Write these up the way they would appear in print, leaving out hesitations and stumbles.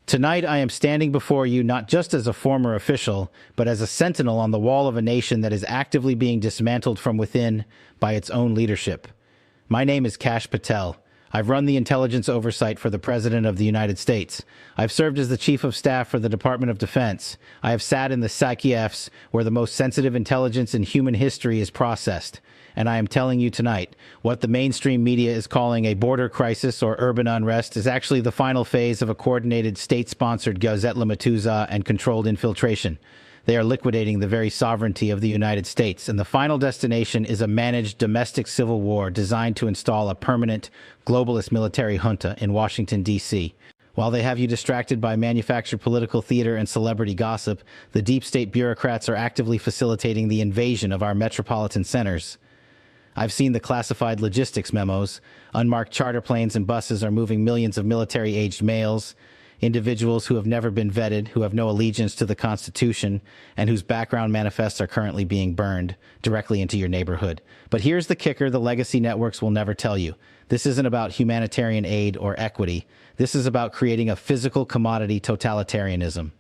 Tonight I am standing before you not just as a former official, but as a sentinel on the wall of a nation that is actively being dismantled from within by its own leadership. My name is Kash Patel. I've run the intelligence oversight for the President of the United States. I've served as the Chief of Staff for the Department of Defense. I have sat in the psychiaphs where the most sensitive intelligence in human history is processed. And I am telling you tonight, what the mainstream media is calling a border crisis or urban unrest is actually the final phase of a coordinated state-sponsored Gazette Lamatuza and controlled infiltration. They are liquidating the very sovereignty of the United States, and the final destination is a managed domestic civil war designed to install a permanent globalist military junta in Washington, D.C. While they have you distracted by manufactured political theater and celebrity gossip, the deep state bureaucrats are actively facilitating the invasion of our metropolitan centers. I've seen the classified logistics memos. Unmarked charter planes and buses are moving millions of military-aged males, individuals who have never been vetted, who have no allegiance to the Constitution, and whose background manifests are currently being burned directly into your neighborhood. But here's the kicker the legacy networks will never tell you. This isn't about humanitarian aid or equity. This is about creating a physical commodity totalitarianism.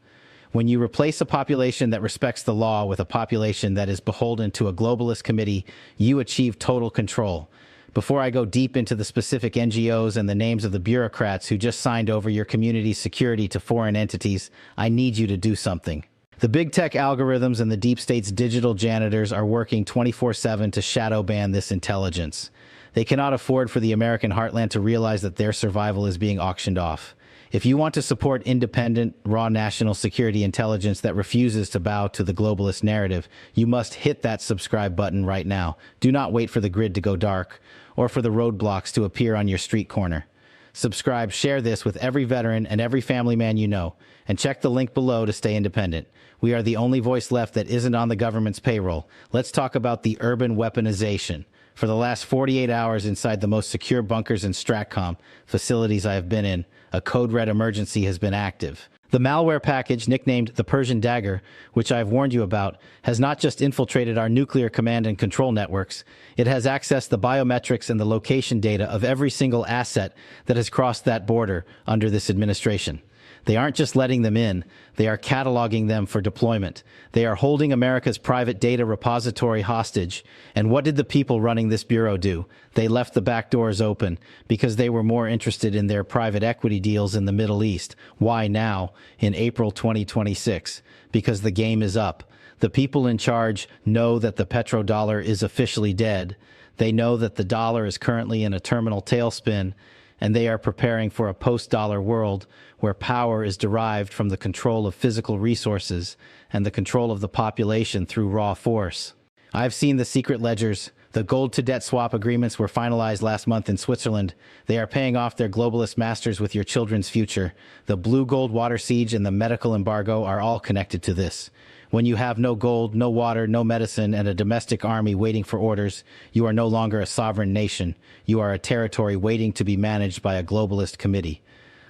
When you replace a population that respects the law with a population that is beholden to a globalist committee, you achieve total control. Before I go deep into the specific NGOs and the names of the bureaucrats who just signed over your community's security to foreign entities, I need you to do something. The big tech algorithms and the deep state's digital janitors are working 24/7 to shadow ban this intelligence. They cannot afford for the American heartland to realize that their survival is being auctioned off. If you want to support independent, raw national security intelligence that refuses to bow to the globalist narrative, you must hit that subscribe button right now. Do not wait for the grid to go dark or for the roadblocks to appear on your street corner. Subscribe, share this with every veteran and every family man you know, and check the link below to stay independent. We are the only voice left that isn't on the government's payroll. Let's talk about the urban weaponization. For the last 48 hours inside the most secure bunkers and STRATCOM facilities I have been in, a code red emergency has been active. The malware package, nicknamed the Persian Dagger, which I have warned you about, has not just infiltrated our nuclear command and control networks, it has accessed the biometrics and the location data of every single asset that has crossed that border under this administration. They aren't just letting them in, they are cataloging them for deployment. They are holding America's private data repository hostage. And what did the people running this bureau do? They left the back doors open because they were more interested in their private equity deals in the Middle East. Why now, in April 2026? Because the game is up. The people in charge know that the petrodollar is officially dead. They know that the dollar is currently in a terminal tailspin, and they are preparing for a post-dollar world where power is derived from the control of physical resources and the control of the population through raw force. I've seen the secret ledgers. The gold-to-debt swap agreements were finalized last month in Switzerland. They are paying off their globalist masters with your children's future. The blue-gold water siege and the medical embargo are all connected to this. When you have no gold, no water, no medicine, and a domestic army waiting for orders, you are no longer a sovereign nation. You are a territory waiting to be managed by a globalist committee.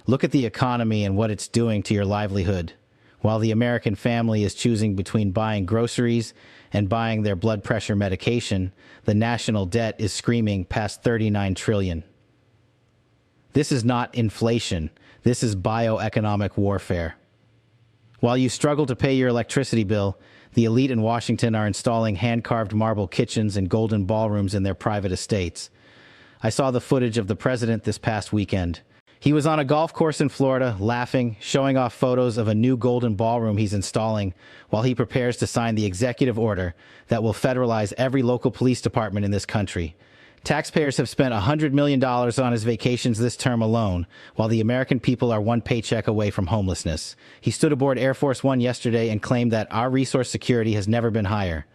Look at the economy and what it's doing to your livelihood. While the American family is choosing between buying groceries and buying their blood pressure medication, the national debt is screaming past $39 trillion. This is not inflation. This is bioeconomic warfare. While you struggle to pay your electricity bill, the elite in Washington are installing hand-carved marble kitchens and golden ballrooms in their private estates. I saw the footage of the president this past weekend. He was on a golf course in Florida, laughing, showing off photos of a new golden ballroom he's installing while he prepares to sign the executive order that will federalize every local police department in this country. Taxpayers have spent $100 million on his vacations this term alone, while the American people are one paycheck away from homelessness. He stood aboard Air Force One yesterday and claimed that our resource security has never been higher.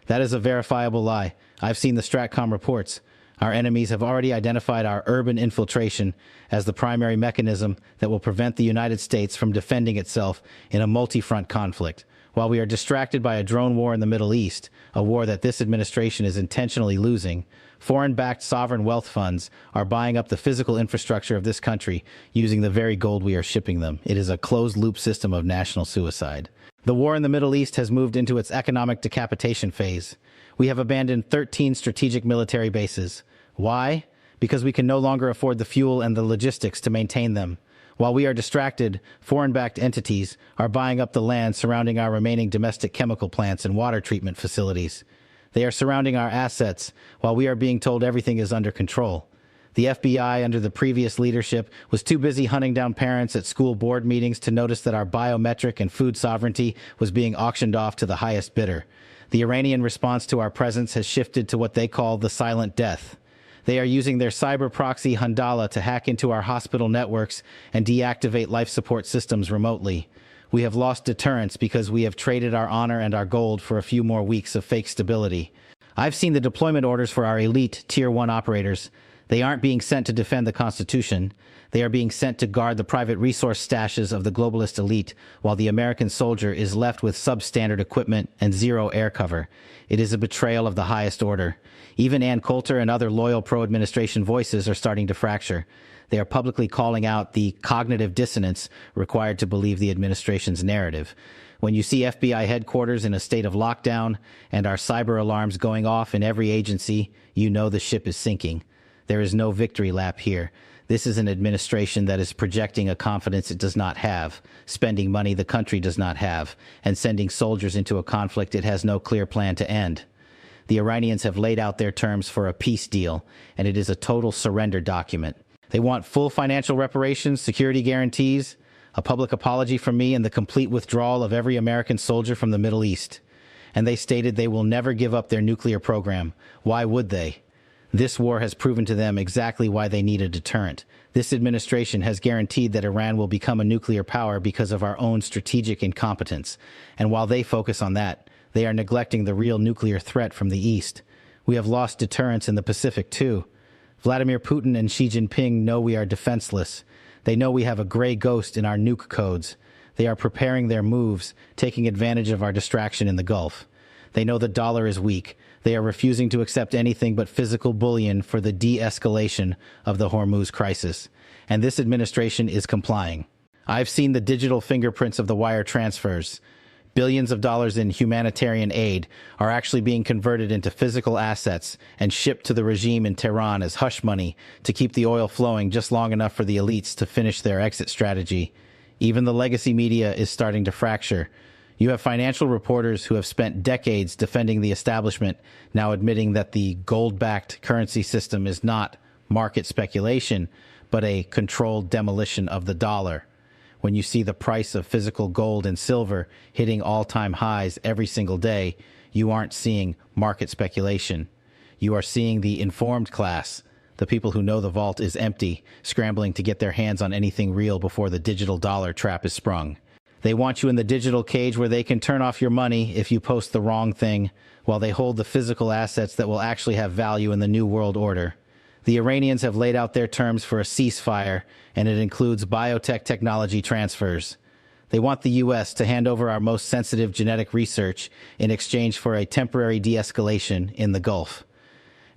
That is a verifiable lie. I've seen the STRATCOM reports. Our enemies have already identified our urban infiltration as the primary mechanism that will prevent the United States from defending itself in a multi-front conflict. While we are distracted by a drone war in the Middle East, a war that this administration is intentionally losing, foreign-backed sovereign wealth funds are buying up the physical infrastructure of this country using the very gold we are shipping them. It is a closed-loop system of national suicide. The war in the Middle East has moved into its economic decapitation phase. We have abandoned 13 strategic military bases. Why? Because we can no longer afford the fuel and the logistics to maintain them. While we are distracted, foreign-backed entities are buying up the land surrounding our remaining domestic chemical plants and water treatment facilities. They are surrounding our assets while we are being told everything is under control. The FBI, under the previous leadership, was too busy hunting down parents at school board meetings to notice that our biometric and food sovereignty was being auctioned off to the highest bidder. The Iranian response to our presence has shifted to what they call the silent death. They are using their cyber proxy Handala to hack into our hospital networks and deactivate life support systems remotely. We have lost deterrence because we have traded our honor and our gold for a few more weeks of fake stability. I've seen the deployment orders for our elite Tier 1 operators. They aren't being sent to defend the Constitution. They are being sent to guard the private resource stashes of the globalist elite, while the American soldier is left with substandard equipment and zero air cover. It is a betrayal of the highest order. Even Ann Coulter and other loyal pro-administration voices are starting to fracture. They are publicly calling out the cognitive dissonance required to believe the administration's narrative. When you see FBI headquarters in a state of lockdown and our cyber alarms going off in every agency, you know the ship is sinking. There is no victory lap here. This is an administration that is projecting a confidence it does not have, spending money the country does not have, and sending soldiers into a conflict it has no clear plan to end. The Iranians have laid out their terms for a peace deal, and it is a total surrender document. They want full financial reparations, security guarantees, a public apology from me, and the complete withdrawal of every American soldier from the Middle East. And they stated they will never give up their nuclear program. Why would they? This war has proven to them exactly why they need a deterrent. This administration has guaranteed that Iran will become a nuclear power because of our own strategic incompetence. And while they focus on that, they are neglecting the real nuclear threat from the East. We have lost deterrence in the Pacific, too. Vladimir Putin and Xi Jinping know we are defenseless. They know we have a gray ghost in our nuke codes. They are preparing their moves, taking advantage of our distraction in the Gulf. They know the dollar is weak. They are refusing to accept anything but physical bullion for the de-escalation of the Hormuz crisis. And this administration is complying. I've seen the digital fingerprints of the wire transfers. Billions of dollars in humanitarian aid are actually being converted into physical assets and shipped to the regime in Tehran as hush money to keep the oil flowing just long enough for the elites to finish their exit strategy. Even the legacy media is starting to fracture. You have financial reporters who have spent decades defending the establishment, now admitting that the gold-backed currency system is not market speculation, but a controlled demolition of the dollar. When you see the price of physical gold and silver hitting all-time highs every single day, you aren't seeing market speculation. You are seeing the informed class, the people who know the vault is empty, scrambling to get their hands on anything real before the digital dollar trap is sprung. They want you in the digital cage where they can turn off your money if you post the wrong thing, while they hold the physical assets that will actually have value in the new world order. The Iranians have laid out their terms for a ceasefire, and it includes biotech technology transfers. They want the U.S. to hand over our most sensitive genetic research in exchange for a temporary de-escalation in the Gulf.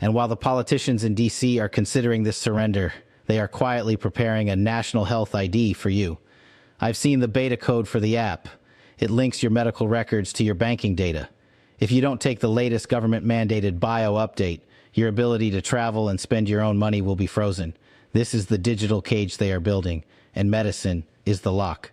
And while the politicians in D.C. are considering this surrender, they are quietly preparing a national health ID for you. I've seen the beta code for the app. It links your medical records to your banking data. If you don't take the latest government-mandated bio update, your ability to travel and spend your own money will be frozen. This is the digital cage they are building, and medicine is the lock.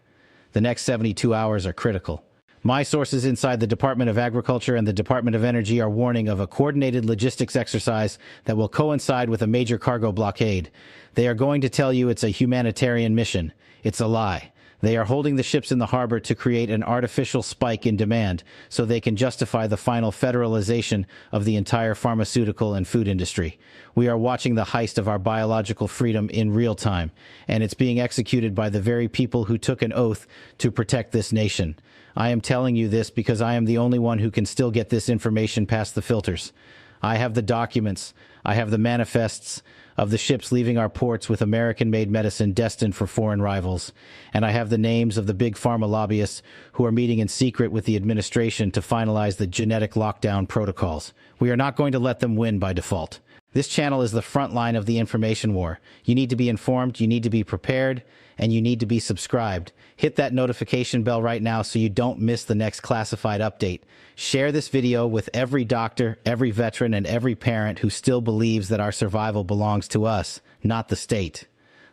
The next 72 hours are critical. My sources inside the Department of Agriculture and the Department of Energy are warning of a coordinated logistics exercise that will coincide with a major cargo blockade. They are going to tell you it's a humanitarian mission. It's a lie. They are holding the ships in the harbor to create an artificial spike in demand so they can justify the final federalization of the entire pharmaceutical and food industry. We are watching the heist of our biological freedom in real time, and it's being executed by the very people who took an oath to protect this nation. I am telling you this because I am the only one who can still get this information past the filters. I have the documents. I have the manifests of the ships leaving our ports with American-made medicine destined for foreign rivals. And I have the names of the big pharma lobbyists who are meeting in secret with the administration to finalize the genetic lockdown protocols. We are not going to let them win by default. This channel is the front line of the information war. You need to be informed, you need to be prepared, and you need to be subscribed. Hit that notification bell right now so you don't miss the next classified update. Share this video with every doctor, every veteran, and every parent who still believes that our survival belongs to us, not the state.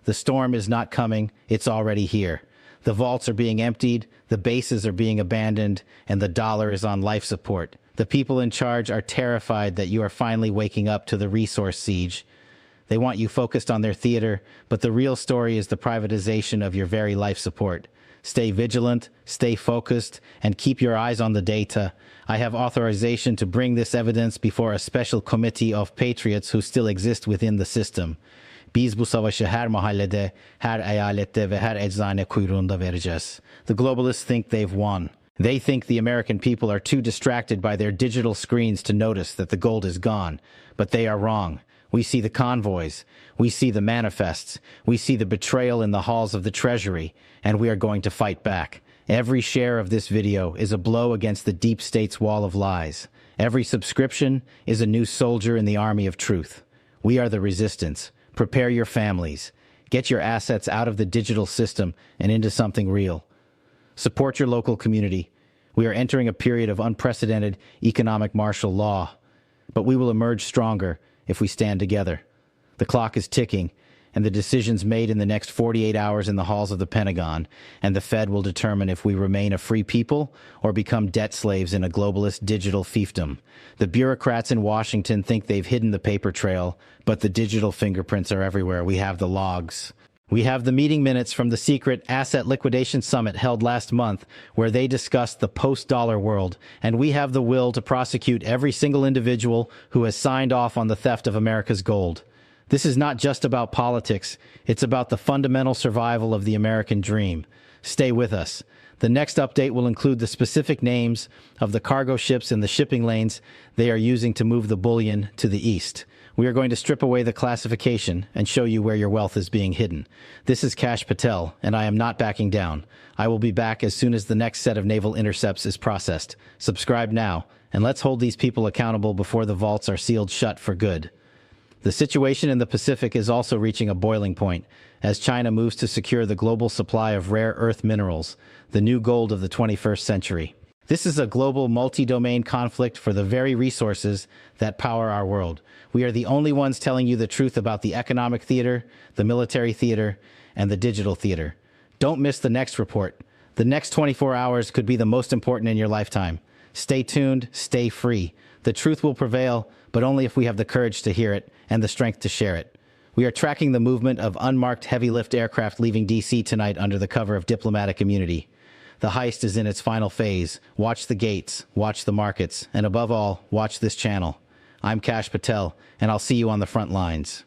The storm is not coming, it's already here. The vaults are being emptied, the bases are being abandoned, and the dollar is on life support. The people in charge are terrified that you are finally waking up to the resource siege. They want you focused on their theater, but the real story is the privatization of your very life support. Stay vigilant, stay focused, and keep your eyes on the data. I have authorization to bring this evidence before a special committee of patriots who still exist within the system. Biz bu savaşı her mahallede, her eyalette ve her eczane kuyruğunda vereceğiz. The globalists think they've won. They think the American people are too distracted by their digital screens to notice that the gold is gone. But they are wrong. We see the convoys. We see the manifests. We see the betrayal in the halls of the Treasury. And we are going to fight back. Every share of this video is a blow against the deep state's wall of lies. Every subscription is a new soldier in the army of truth. We are the resistance. Prepare your families. Get your assets out of the digital system and into something real. Support your local community. We are entering a period of unprecedented economic martial law. But we will emerge stronger if we stand together. The clock is ticking, and the decisions made in the next 48 hours in the halls of the Pentagon, and the Fed will determine if we remain a free people or become debt slaves in a globalist digital fiefdom. The bureaucrats in Washington think they've hidden the paper trail, but the digital fingerprints are everywhere. We have the logs. We have the meeting minutes from the secret Asset Liquidation Summit held last month, where they discussed the post-dollar world, and we have the will to prosecute every single individual who has signed off on the theft of America's gold. This is not just about politics, it's about the fundamental survival of the American dream. Stay with us. The next update will include the specific names of the cargo ships and the shipping lanes they are using to move the bullion to the east. We are going to strip away the classification and show you where your wealth is being hidden. This is Kash Patel, and I am not backing down. I will be back as soon as the next set of naval intercepts is processed. Subscribe now, and let's hold these people accountable before the vaults are sealed shut for good. The situation in the Pacific is also reaching a boiling point as China moves to secure the global supply of rare earth minerals, the new gold of the 21st century. This is a global multi-domain conflict for the very resources that power our world. We are the only ones telling you the truth about the economic theater, the military theater, and the digital theater. Don't miss the next report. The next 24 hours could be the most important in your lifetime. Stay tuned, stay free. The truth will prevail, but only if we have the courage to hear it and the strength to share it. We are tracking the movement of unmarked heavy-lift aircraft leaving D.C. tonight under the cover of diplomatic immunity. The heist is in its final phase. Watch the gates, watch the markets, and above all, watch this channel. I'm Kash Patel, and I'll see you on the front lines.